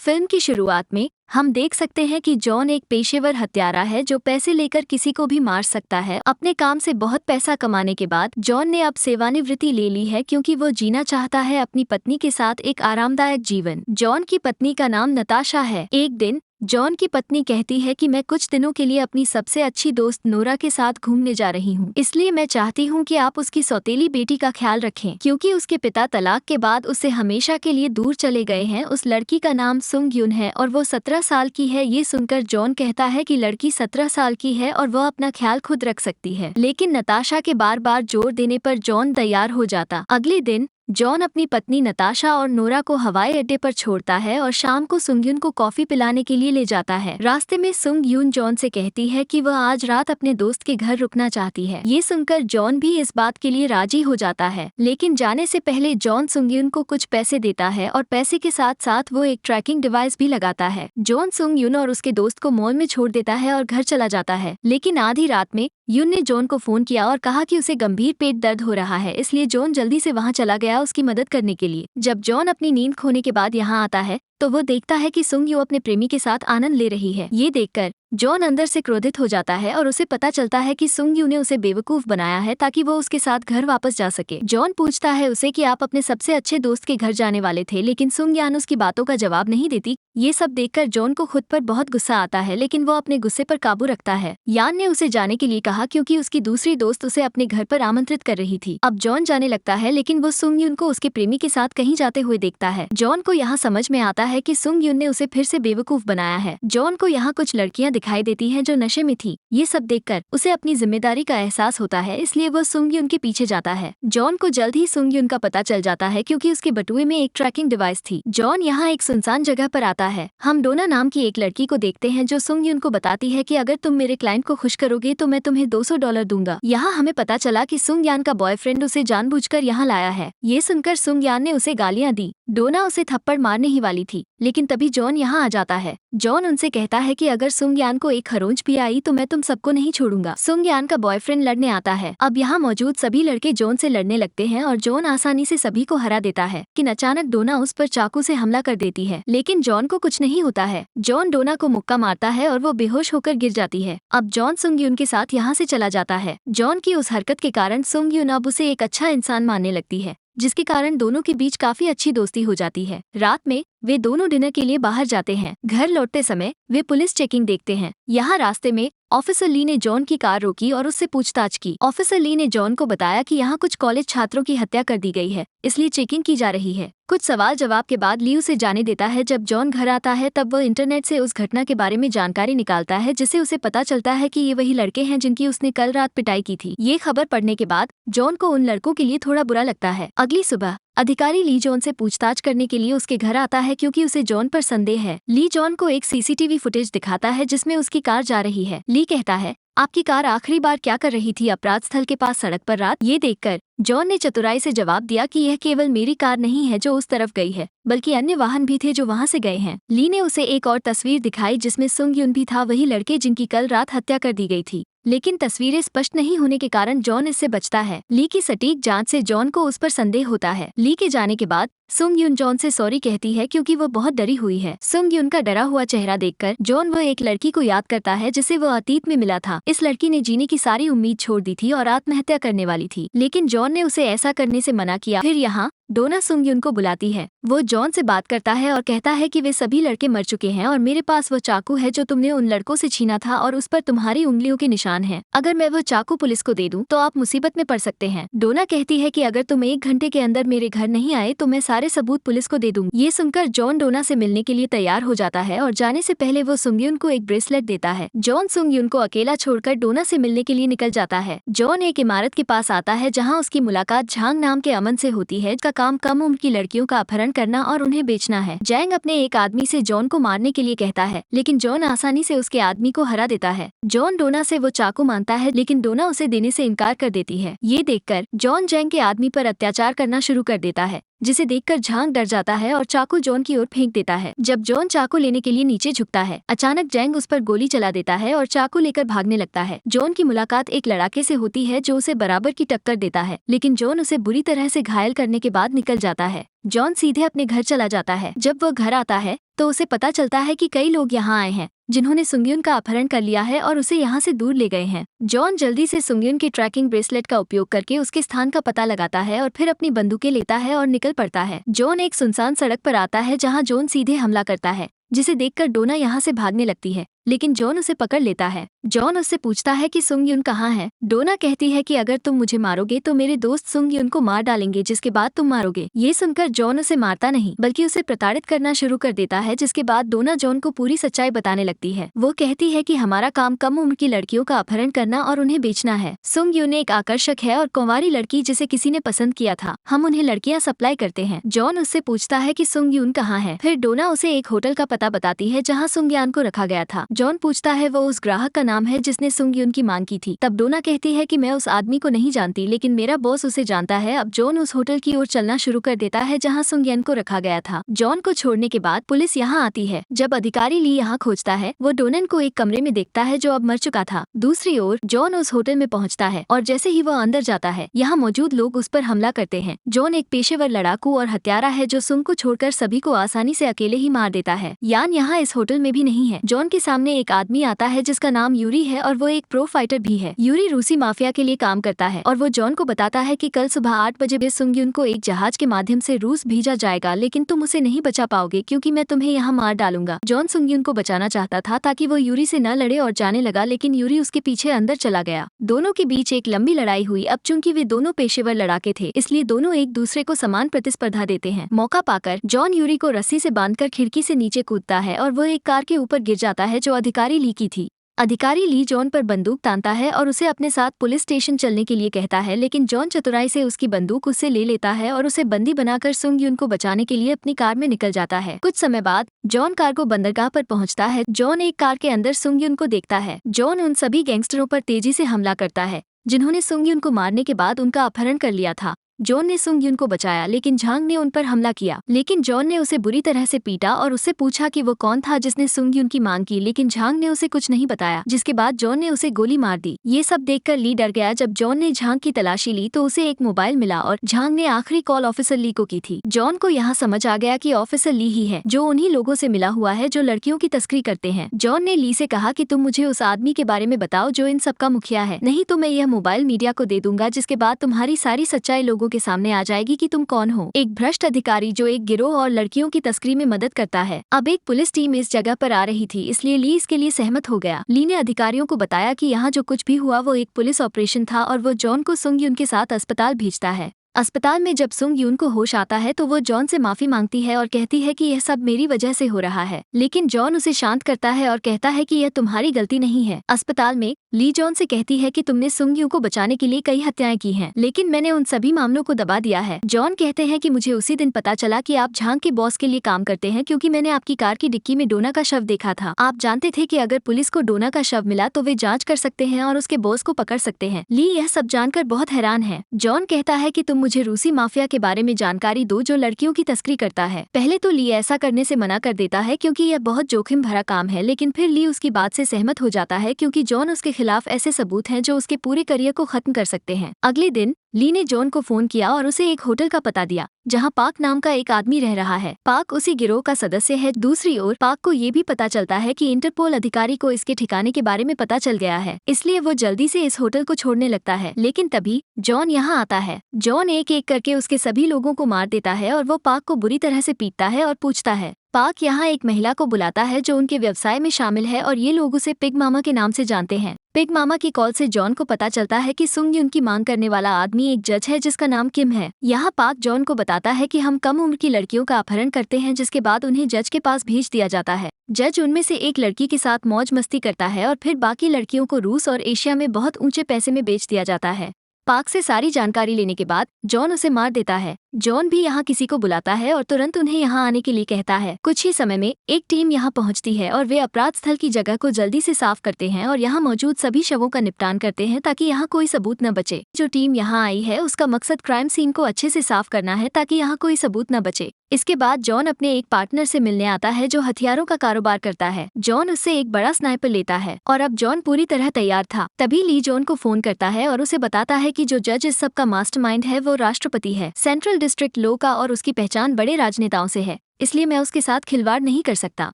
Film की शुरुआत में हम देख सकते हैं कि जॉन एक पेशेवर हत्यारा है जो पैसे लेकर किसी को भी मार सकता है। अपने काम से बहुत पैसा कमाने के बाद जॉन ने अब सेवानिवृत्ति ले ली है क्योंकि वो जीना चाहता है अपनी पत्नी के साथ एक आरामदायक जीवन। जॉन की पत्नी का नाम नताशा है। एक दिन जॉन की पत्नी कहती है कि मैं कुछ दिनों के लिए अपनी सबसे अच्छी दोस्त नोरा के साथ घूमने जा रही हूँ, इसलिए मैं चाहती हूँ कि आप उसकी सौतेली बेटी का ख्याल रखें क्योंकि उसके पिता तलाक के बाद उससे हमेशा के लिए दूर चले गए हैं। उस लड़की का नाम सुंग युन है और वो 17 साल की है। ये सुनकर जॉन कहता है कि लड़की 17 साल की है और वह अपना ख्याल खुद रख सकती है, लेकिन नताशा के बार बार जोर देने पर जॉन तैयार हो जाता। अगले दिन जॉन अपनी पत्नी नताशा और नोरा को हवाई अड्डे पर छोड़ता है और शाम को सुंग युन को कॉफी पिलाने के लिए ले जाता है। रास्ते में सुंग युन जॉन से कहती है कि वह आज रात अपने दोस्त के घर रुकना चाहती है। ये सुनकर जॉन भी इस बात के लिए राजी हो जाता है, लेकिन जाने से पहले जॉन सुंग युन को कुछ पैसे देता है और पैसे के साथ साथ वो एक ट्रैकिंग डिवाइस भी लगाता है। जॉन सुंग युन और उसके दोस्त को मॉल में छोड़ देता है और घर चला जाता है, लेकिन आधी रात में युन ने जॉन को फोन किया और कहा कि उसे गंभीर पेट दर्द हो रहा है, इसलिए जॉन जल्दी से वहां चला गया उसकी मदद करने के लिए। जब जॉन अपनी नींद खोने के बाद यहाँ आता है तो वो देखता है कि सुंग यू अपने प्रेमी के साथ आनंद ले रही है। ये देखकर जॉन अंदर से क्रोधित हो जाता है और उसे पता चलता है कि सुंग यू ने उसे बेवकूफ बनाया है ताकि वो उसके साथ घर वापस जा सके। जॉन पूछता है उसे कि आप अपने सबसे अच्छे दोस्त के घर जाने वाले थे, लेकिन सुंग यान उसकी बातों का जवाब नहीं देती। ये सब देखकर जॉन को खुद पर बहुत गुस्सा आता है, लेकिन वो अपने गुस्से पर काबू रखता है। यान ने उसे जाने के लिए कहा क्योंकि उसकी दूसरी दोस्त उसे अपने घर पर आमंत्रित कर रही थी। अब जॉन जाने लगता है, लेकिन वो सुंग युन को उसके प्रेमी के साथ कहीं जाते हुए देखता है। जॉन को यहाँ समझ में आता है कि सुंग युन ने उसे फिर से बेवकूफ बनाया है। जॉन को यहाँ कुछ लड़कियाँ दिखाई देती हैं जो नशे में थी। ये सब देखकर उसे अपनी जिम्मेदारी का एहसास होता है, इसलिए वो सुंग युन के पीछे जाता है। जॉन को जल्द ही सुंग युन का पता चल जाता है क्योंकि उसके बटुए में एक ट्रैकिंग डिवाइस थी। जॉन यहाँ एक सुनसान जगह पर आता है। हम डोना नाम की एक लड़की को देखते हैं जो सुंग युन को बताती है कि अगर तुम मेरे क्लाइंट को खुश करोगे तो मैं तुम्हें $200 दूंगा। यहाँ हमें पता चला कि सुंग यान का बॉयफ्रेंड उसे जानबूझकर यहाँ लाया है। ये सुनकर सुंग यान ने उसे गालियाँ दी। डोना उसे थप्पड़ मारने ही वाली थी, लेकिन तभी जॉन यहाँ आ जाता है। जॉन उनसे कहता है कि अगर सुंग यान को एक खरोंच भी आई तो मैं तुम सबको नहीं छोड़ूंगा। सुंग यान का बॉयफ्रेंड लड़ने आता है। अब यहाँ मौजूद सभी लड़के जॉन से लड़ने लगते हैं और जॉन आसानी से सभी को हरा देता है कि अचानक डोना उस पर चाकू से हमला कर देती है, लेकिन जॉन को कुछ नहीं होता है। जॉन डोना को मुक्का मारता है और वो बेहोश होकर गिर जाती है। अब जॉन सुंग युन के साथ यहाँ से चला जाता है। जॉन की उस हरकत के कारण सुंग युन अब उसे एक अच्छा इंसान मानने लगती है, जिसके कारण दोनों के बीच काफी अच्छी दोस्ती हो जाती है। रात में वे दोनों डिनर के लिए बाहर जाते हैं। घर लौटते समय वे पुलिस चेकिंग देखते हैं। यहाँ रास्ते में ऑफिसर ली ने जॉन की कार रोकी और उससे पूछताछ की। ऑफिसर ली ने जॉन को बताया कि यहाँ कुछ कॉलेज छात्रों की हत्या कर दी गई है, इसलिए चेकिंग की जा रही है। कुछ सवाल जवाब के बाद ली उसे जाने देता है। जब जॉन घर आता है तब वह इंटरनेट से उस घटना के बारे में जानकारी निकालता है, जिससे उसे पता चलता है कि ये वही लड़के हैं जिनकी उसने कल रात पिटाई की थी। ये खबर पढ़ने के बाद जॉन को उन लड़कों के लिए थोड़ा बुरा लगता है। अगली सुबह अधिकारी ली जॉन से पूछताछ करने के लिए उसके घर आता है क्योंकि उसे जॉन पर संदेह है। ली जॉन को एक सीसीटीवी फुटेज दिखाता है जिसमें उसकी कार जा रही है। ली कहता है, आपकी कार आखिरी बार क्या कर रही थी अपराध स्थल के पास सड़क पर रात? ये देखकर जॉन ने चतुराई से जवाब दिया कि यह केवल मेरी कार नहीं है जो उस तरफ गई है, बल्कि अन्य वाहन भी थे जो वहां से गए हैं। ली ने उसे एक और तस्वीर दिखाई जिसमें सुंग युन भी था, वही लड़के जिनकी कल रात हत्या कर दी गई थी, लेकिन तस्वीरें स्पष्ट नहीं होने के कारण जॉन इससे बचता है। ली की सटीक जांच से जॉन को उस पर संदेह होता है। ली के जाने के बाद सुंग युन जॉन से सॉरी कहती है क्योंकि वो बहुत डरी हुई है। सुंग युन का डरा हुआ चेहरा देखकर जॉन वो एक लड़की को याद करता है जिसे वो अतीत में मिला था। इस लड़की ने जीने की सारी उम्मीद छोड़ दी थी और आत्महत्या करने वाली थी, लेकिन जॉन ने उसे ऐसा करने से मना किया। फिर यहाँ डोना सुंग युन को बुलाती है। वो जॉन से बात करता है और कहता है कि वे सभी लड़के मर चुके हैं और मेरे पास वो चाकू है जो तुमने उन लड़कों से छीना था और उस पर तुम्हारी उंगलियों के निशान हैं। अगर मैं वो चाकू पुलिस को दे दूं तो आप मुसीबत में पड़ सकते हैं। डोना कहती है कि अगर तुम 1 घंटे के अंदर मेरे घर नहीं आए तो मैं सारे सबूत पुलिस को दे दूं। ये सुनकर जॉन डोना से मिलने के लिए तैयार हो जाता है और जाने से पहले वो सुंग युन को एक ब्रेसलेट देता है। जॉन सुंग युन को अकेला छोड़कर डोना से मिलने के लिए निकल जाता है। जॉन एक इमारत के पास आता है जहाँ उसकी मुलाकात झांग नाम के अमन से होती है, जिसका काम कम उम्र की लड़कियों का अपहरण करना और उन्हें बेचना है। जैंग अपने एक आदमी से जॉन को मारने के लिए कहता है, लेकिन जॉन आसानी से उसके आदमी को हरा देता है। जॉन डोना से वो चाकू मांगता है, लेकिन डोना उसे देने से इनकार कर देती है। ये देखकर जॉन जैंग के आदमी पर अत्याचार करना शुरू कर देता है। जिसे देखकर झांग डर जाता है और चाकू जॉन की ओर फेंक देता है। जब जॉन चाकू लेने के लिए नीचे झुकता है, अचानक जैंग उस पर गोली चला देता है और चाकू लेकर भागने लगता है। जॉन की मुलाकात एक लड़ाके से होती है जो उसे बराबर की टक्कर देता है, लेकिन जॉन उसे बुरी तरह से घायल करने के बाद निकल जाता है। जॉन सीधे अपने घर चला जाता है। जब वो घर आता है तो उसे पता चलता है कि कई लोग यहाँ आए हैं जिन्होंने सुंगयुन का अपहरण कर लिया है और उसे यहाँ से दूर ले गए हैं। जॉन जल्दी से सुंगयुन के ट्रैकिंग ब्रेसलेट का उपयोग करके उसके स्थान का पता लगाता है और फिर अपनी बंदूकें लेता है और निकल पड़ता है। जॉन एक सुनसान सड़क पर आता है जहाँ जॉन सीधे हमला करता है, जिसे देखकर डोना यहाँ से भागने लगती है, लेकिन जॉन उसे पकड़ लेता है। जॉन उससे पूछता है कि सुंगयुन कहाँ है। डोना कहती है कि अगर तुम मुझे मारोगे तो मेरे दोस्त सुंगयुन को मार डालेंगे, जिसके बाद तुम मारोगे। ये सुनकर जॉन उसे मारता नहीं बल्कि उसे प्रताड़ित करना शुरू कर देता है, जिसके बाद डोना जॉन को पूरी सच्चाई बताने लगती है। वो कहती है कि हमारा काम कम उम्र की लड़कियों का अपहरण करना और उन्हें बेचना है। सुंगयुन एक आकर्षक है और कुंवारी लड़की जिसे किसी ने पसंद किया था। हम उन्हें लड़कियां सप्लाई करते हैं। जॉन उससे पूछता है कि सुंगयुन कहाँ है। फिर डोना उसे एक होटल का पता बताती है जहाँ सुंगयान को रखा गया था। जॉन पूछता है वो उस ग्राहक का नाम है जिसने सुंगयुन की मांग की थी। तब डोना कहती है कि मैं उस आदमी को नहीं जानती, लेकिन मेरा बॉस उसे जानता है। अब जॉन उस होटल की ओर चलना शुरू कर देता है जहां सुंगयुन को रखा गया था। जॉन को छोड़ने के बाद पुलिस यहां आती है। जब अधिकारी ली यहां खोजता है, वो डोनन को एक कमरे में देखता है जो अब मर चुका था। दूसरी ओर जॉन उस होटल में पहुंचता है और जैसे ही वो अंदर जाता है, यहाँ मौजूद लोग उस पर हमला करते हैं। जॉन एक पेशेवर लड़ाकू और हत्यारा है जो सुंग को छोड़कर सभी को आसानी से अकेले ही मार देता है। यान यहाँ इस होटल में भी नहीं है। जॉन के सामने एक आदमी आता है जिसका नाम यूरी है और वो एक प्रो फाइटर भी है। यूरी रूसी माफिया के लिए काम करता है और वो जॉन को बताता है कि कल सुबह 8 बजे सुंगयुन को एक जहाज के माध्यम से रूस भेजा जाएगा, लेकिन तुम उसे नहीं बचा पाओगे क्योंकि मैं तुम्हें यहाँ मार डालूंगा। जॉन सुंगयुन को बचाना चाहता था ताकि वो यूरी से न लड़े और जाने लगा, लेकिन यूरी उसके पीछे अंदर चला गया। दोनों के बीच एक लंबी लड़ाई हुई। अब चूंकि वे दोनों पेशेवर लड़ाके थे, इसलिए दोनों एक दूसरे को समान प्रतिस्पर्धा देते हैं। मौका पाकर जॉन यूरी को रस्सी से बांधकर खिड़की से नीचे कूदता है और वो एक कार के ऊपर गिर जाता है जो अधिकारी ली की थी। अधिकारी ली जॉन पर बंदूक तानता है और उसे अपने साथ पुलिस स्टेशन चलने के लिए कहता है, लेकिन जॉन चतुराई से उसकी बंदूक उससे ले लेता है और उसे बंदी बनाकर सुंगयुन को बचाने के लिए अपनी कार में निकल जाता है। कुछ समय बाद जॉन कार्गो बंदरगाह पर पहुंचता है। जॉन एक कार के अंदर सुंगयुन को देखता है। जॉन उन सभी गैंगस्टरों पर तेजी से हमला करता है जिन्होंने सुंगयुन को मारने के बाद उनका अपहरण कर लिया था। जॉन ने सुंगयुन को बचाया, लेकिन झांग ने उन पर हमला किया। लेकिन जॉन ने उसे बुरी तरह से पीटा और उससे पूछा कि वो कौन था जिसने सुंगयुन की मांग की, लेकिन झांग ने उसे कुछ नहीं बताया, जिसके बाद जॉन ने उसे गोली मार दी। ये सब देखकर ली डर गया। जब जॉन ने झांग की तलाशी ली तो उसे एक मोबाइल मिला और झांग ने आखिरी कॉल ऑफिसर ली को की थी। जॉन को यहाँ समझ आ गया कि ऑफिसर ली ही है जो उन्हीं लोगों से मिला हुआ है जो लड़कियों की तस्करी करते हैं। जॉन ने ली से कहा कि तुम मुझे उस आदमी के बारे में बताओ जो इन सब का मुखिया है, नहीं तो मैं यह मोबाइल मीडिया को दे दूंगा, जिसके बाद तुम्हारी सारी सच्चाई लोगों के सामने आ जाएगी कि तुम कौन हो। एक भ्रष्ट अधिकारी जो एक गिरोह और लड़कियों की तस्करी में मदद करता है। अब एक पुलिस टीम इस जगह पर आ रही थी, इसलिए ली इसके लिए सहमत हो गया। ली ने अधिकारियों को बताया कि यहाँ जो कुछ भी हुआ वो एक पुलिस ऑपरेशन था और वो जॉन को सुंगयुन के साथ अस्पताल भेजता है। अस्पताल में जब सुंगयुन को होश आता है तो वो जॉन से माफी मांगती है और कहती है कि यह सब मेरी वजह से हो रहा है, लेकिन जॉन उसे शांत करता है और कहता है कि यह तुम्हारी गलती नहीं है। अस्पताल में ली जॉन से कहती है कि तुमने सुंगयुन को बचाने के लिए कई हत्याएं की हैं, लेकिन मैंने उन सभी मामलों को दबा दिया है। जॉन कहते हैं कि मुझे उसी दिन पता चला कि आप झांग के बॉस के लिए काम करते हैं, क्योंकि मैंने आपकी कार की डिक्की में डोना का शव देखा था। आप जानते थे कि अगर पुलिस को डोना का शव मिला तो वे जाँच कर सकते हैं और उसके बॉस को पकड़ सकते हैं। ली यह सब जानकर बहुत हैरान है। जॉन कहता है कि तुम मुझे रूसी माफिया के बारे में जानकारी दो जो लड़कियों की तस्करी करता है। पहले तो ली ऐसा करने से मना कर देता है क्योंकि यह बहुत जोखिम भरा काम है, लेकिन फिर ली उसकी बात से सहमत हो जाता है क्योंकि जॉन उसके खिलाफ ऐसे सबूत हैं जो उसके पूरे करियर को खत्म कर सकते हैं। अगले दिन ली ने जॉन को फोन किया और उसे एक होटल का पता दिया जहां पाक नाम का एक आदमी रह रहा है। पाक उसी गिरोह का सदस्य है। दूसरी ओर पाक को ये भी पता चलता है कि इंटरपोल अधिकारी को इसके ठिकाने के बारे में पता चल गया है, इसलिए वो जल्दी से इस होटल को छोड़ने लगता है। लेकिन तभी जॉन यहाँ आता है। जॉन एक एक करके उसके सभी लोगों को मार देता है और वो पाक को बुरी तरह से पीटता है और पूछता है। पाक यहाँ एक महिला को बुलाता है जो उनके व्यवसाय में शामिल है और ये लोग उसे पिग मामा के नाम से जानते हैं। पिग मामा की कॉल से जॉन को पता चलता है कि सुंगयुन की मांग करने वाला आदमी एक जज है जिसका नाम किम है। यहाँ पाक जॉन को बताता है कि हम कम उम्र की लड़कियों का अपहरण करते हैं, जिसके बाद उन्हें जज के पास भेज दिया जाता है। जज उनमें से एक लड़की के साथ मौज मस्ती करता है और फिर बाकी लड़कियों को रूस और एशिया में बहुत ऊंचे पैसे में बेच दिया जाता है। पार्क से सारी जानकारी लेने के बाद जॉन उसे मार देता है। जॉन भी यहाँ किसी को बुलाता है और तुरंत उन्हें यहाँ आने के लिए कहता है। कुछ ही समय में एक टीम यहाँ पहुँचती है और वे अपराध स्थल की जगह को जल्दी से साफ करते हैं और यहाँ मौजूद सभी शवों का निपटान करते हैं ताकि यहाँ कोई सबूत न बचे। जो टीम यहाँ आई है उसका मकसद क्राइम सीन को अच्छे से साफ करना है ताकि यहाँ कोई सबूत न बचे। इसके बाद जॉन अपने एक पार्टनर से मिलने आता है जो हथियारों का कारोबार करता है। जॉन उससे एक बड़ा स्नाइपर लेता है और अब जॉन पूरी तरह तैयार था। तभी ली जॉन को फोन करता है और उसे बताता है कि जो जज इस सब का मास्टरमाइंड है वो राष्ट्रपति है, सेंट्रल डिस्ट्रिक्ट लॉ का, और उसकी पहचान बड़े राजनेताओं से है, इसलिए मैं उसके साथ खिलवाड़ नहीं कर सकता।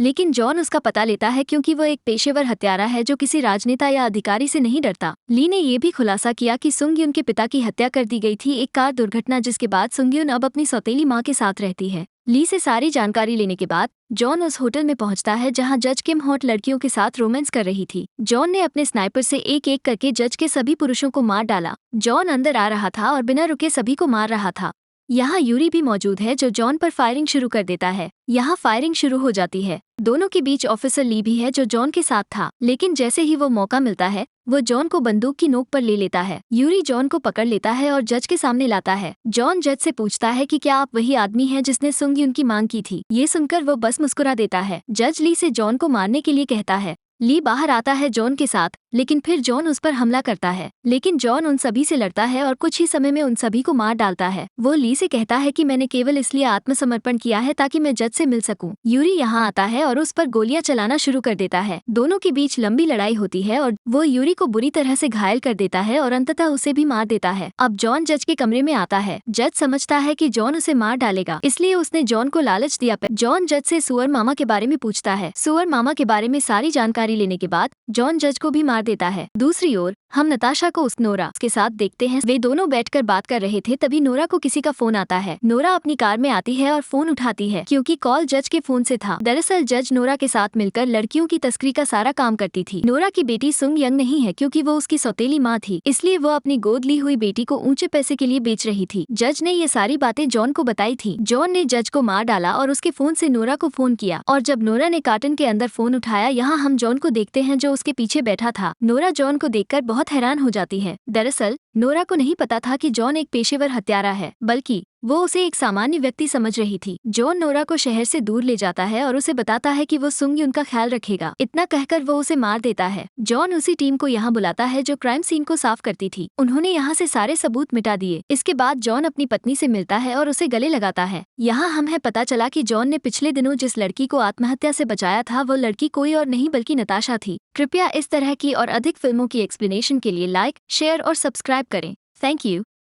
लेकिन जॉन उसका पता लेता है क्योंकि वो एक पेशेवर हत्यारा है जो किसी राजनेता या अधिकारी से नहीं डरता। ली ने ये भी खुलासा किया कि सुंगयुन के पिता की हत्या कर दी गई थी एक कार दुर्घटना, जिसके बाद सुंगयुन अब अपनी सौतेली माँ के साथ रहती है। ली से सारी जानकारी लेने के बाद जॉन उस होटल में पहुंचता है जहां जज किम हॉट लड़कियों के साथ रोमांस कर रही थी। जॉन ने अपने स्नाइपर से एक एक करके जज के सभी पुरुषों को मार डाला। जॉन अंदर आ रहा था और बिना रुके सभी को मार रहा था। यहाँ यूरी भी मौजूद है जो जॉन पर फायरिंग शुरू कर देता है। यहाँ फायरिंग शुरू हो जाती है। दोनों के बीच ऑफिसर ली भी है जो जॉन के साथ था, लेकिन जैसे ही वो मौका मिलता है वो जॉन को बंदूक की नोक पर ले लेता है। यूरी जॉन को पकड़ लेता है और जज के सामने लाता है। जॉन जज से पूछता है कि क्या आप वही आदमी हैं जिसने सुंगयुन की मांग की थी। ये सुनकर वो बस मुस्कुरा देता है। जज ली से जॉन को मारने के लिए कहता है। ली बाहर आता है जॉन के साथ, लेकिन फिर जॉन उस पर हमला करता है, लेकिन जॉन उन सभी से लड़ता है और कुछ ही समय में उन सभी को मार डालता है। वो ली से कहता है कि मैंने केवल इसलिए आत्मसमर्पण किया है ताकि मैं जज से मिल सकूं। यूरी यहाँ आता है और उस पर गोलियां चलाना शुरू कर देता है। दोनों के बीच लंबी लड़ाई होती है और वो यूरी को बुरी तरह से घायल कर देता है और अंततः उसे भी मार देता है। अब जॉन जज के कमरे में आता है। जज समझता है कि जॉन उसे मार डालेगा, इसलिए उसने जॉन को लालच दिया। जॉन जज से सुअर मामा के बारे में पूछता है। सुअर मामा के बारे में सारी जानकारी लेने के बाद जॉन जज को भी मार देता है। दूसरी ओर हम नताशा को उस नोरा के साथ देखते हैं। वे दोनों बैठकर बात कर रहे थे, तभी नोरा को किसी का फोन आता है। नोरा अपनी कार में आती है और फोन उठाती है क्योंकि कॉल जज के फोन से था। दरअसल जज नोरा के साथ मिलकर लड़कियों की तस्करी का सारा काम करती थी। नोरा की बेटी सुंग यंग नहीं है क्योंकि वो उसकी सौतेली माँ थी, इसलिए वो अपनी गोद ली हुई बेटी को ऊंचे पैसे के लिए बेच रही थी। जज ने ये सारी बातें जॉन को बताई थी। जॉन ने जज को मार डाला और उसके फोन से नोरा को फोन किया, और जब नोरा ने कार्टन के अंदर फोन उठाया, यहाँ हम जॉन को देखते हैं जो उसके पीछे बैठा था। नोरा जॉन को देखकर बहुत हैरान हो जाती है। दरअसल नोरा को नहीं पता था कि जॉन एक पेशेवर हत्यारा है, बल्कि वो उसे एक सामान्य व्यक्ति समझ रही थी। जॉन नोरा को शहर से दूर ले जाता है और उसे बताता है कि वो सुंगयुन का ख्याल रखेगा। इतना कहकर वो उसे मार देता है। जॉन उसी टीम को यहाँ बुलाता है जो क्राइम सीन को साफ करती थी। उन्होंने यहाँ से सारे सबूत मिटा दिए। इसके बाद जॉन अपनी पत्नी से मिलता है और उसे गले लगाता है। यहाँ हमें पता चला कि जॉन ने पिछले दिनों जिस लड़की को आत्महत्या से बचाया था वो लड़की कोई और नहीं बल्कि नताशा थी। कृपया इस तरह की और अधिक फिल्मों की एक्सप्लेनेशन के लिए लाइक, शेयर और सब्सक्राइब करें। Thank you.